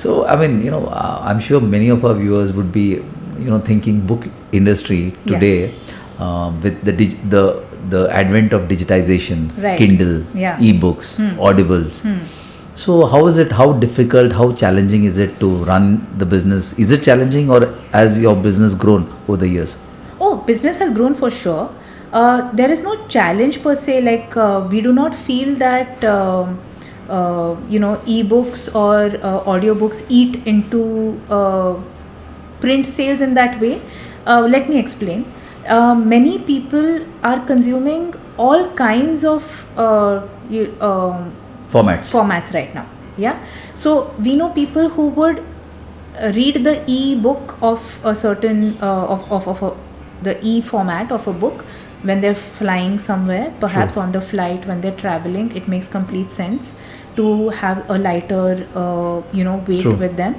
So I mean, I'm sure many of our viewers would be, thinking book industry today, with the advent of digitization, Right. Kindle, Yeah. eBooks, Audibles. So how is it? How difficult? How challenging is it to run the business? Is it challenging, or has your business grown over the years? Oh, business has grown for sure. There is no challenge per se. Like we do not feel that ebooks or audiobooks eat into print sales in that way. Let me explain. Many people are consuming all kinds of formats right now. Yeah. So we know people who would read the e-book of a certain the e-format of a book when they're flying somewhere, perhaps on the flight when they're traveling. It makes complete sense to have a lighter weight with them.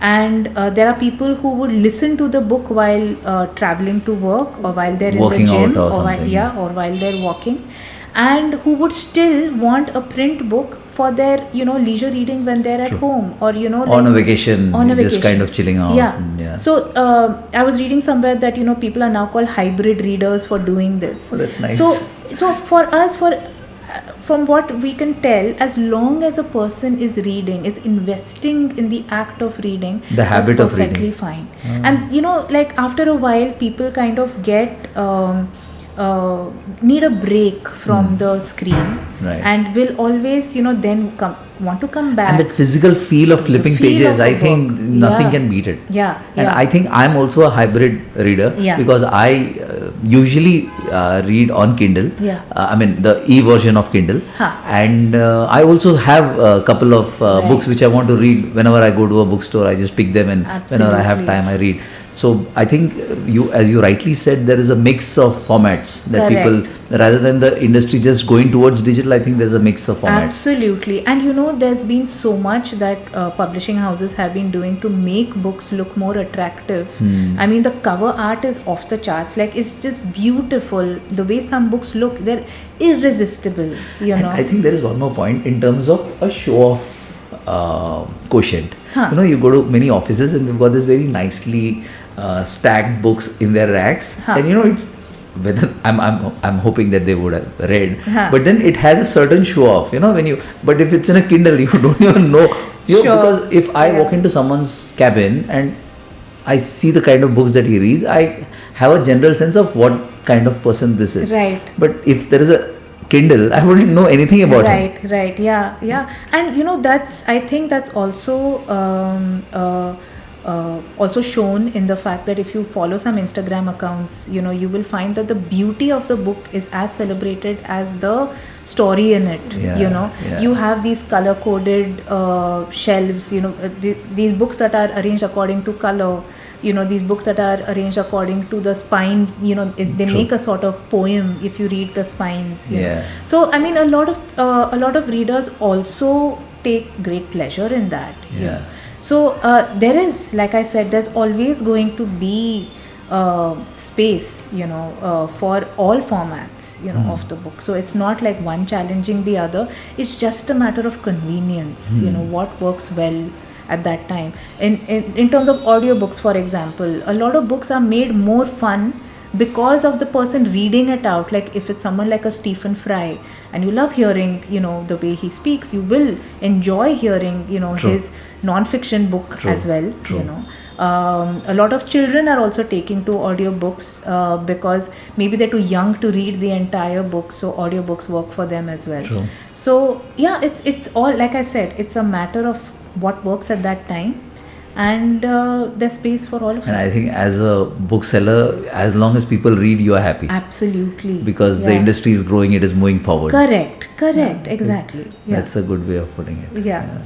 And there are people who would listen to the book while traveling to work, or while they're Walking in the gym, out or or while they're walking, and who would still want a print book for their leisure reading when they're at home, or on a vacation, just kind of chilling out. Yeah. So I was reading somewhere that people are now called hybrid readers for doing this. Oh, that's nice. So for us, from what we can tell, as long as a person is reading, is investing in the act of reading, the habit of reading, perfectly fine. And like after a while, people kind of get need a break from the screen, and will always then want to come back. And that physical feel of flipping pages, I think nothing can beat it. And I think I'm also a hybrid reader, because I usually read on Kindle. I mean the e-version of Kindle, and I also have a couple of books which I want to read. Whenever I go to a bookstore, I just pick them, and whenever I have time, I read. So I think as you rightly said, there is a mix of formats that people, rather than the industry just going towards digital, I think there's a mix of formats. Absolutely. And there's been so much that publishing houses have been doing to make books look more attractive. I mean, the cover art is off the charts. Like, it's just beautiful. The way some books look, they're irresistible, And I think there is one more point in terms of a show-off quotient. You go to many offices and they've got this very nicely stacked books in their racks, and whether I'm hoping that they would have read, but then it has a certain show off, but if it's in a Kindle, you don't even know, because if I walk into someone's cabin and I see the kind of books that he reads, I have a general sense of what kind of person this is. But if there is a Kindle, I wouldn't know anything about him. Yeah. And I think that's also also shown in the fact that if you follow some Instagram accounts, you will find that the beauty of the book is as celebrated as the story in it. You have these color coded shelves, these books that are arranged according to color, these books that are arranged according to the spine, they make a sort of poem if you read the spines. So I mean, a lot of readers also take great pleasure in that. So there is, like I said, there's always going to be space, for all formats, of the book. So it's not like one challenging the other. It's just a matter of convenience, what works well at that time. In terms of audiobooks, for example, a lot of books are made more fun because of the person reading it out. Like if it's someone like a Stephen Fry and you love hearing, the way he speaks, you will enjoy hearing, his non-fiction book as well. A lot of children are also taking to audiobooks because maybe they're too young to read the entire book, so audiobooks work for them as well. So yeah, it's all, like I said, it's a matter of what works at that time, and there's space for all of it. And I think as a bookseller, as long as people read, you are happy. Absolutely. Because the industry is growing, it is moving forward. Correct, exactly. That's a good way of putting it. Yeah.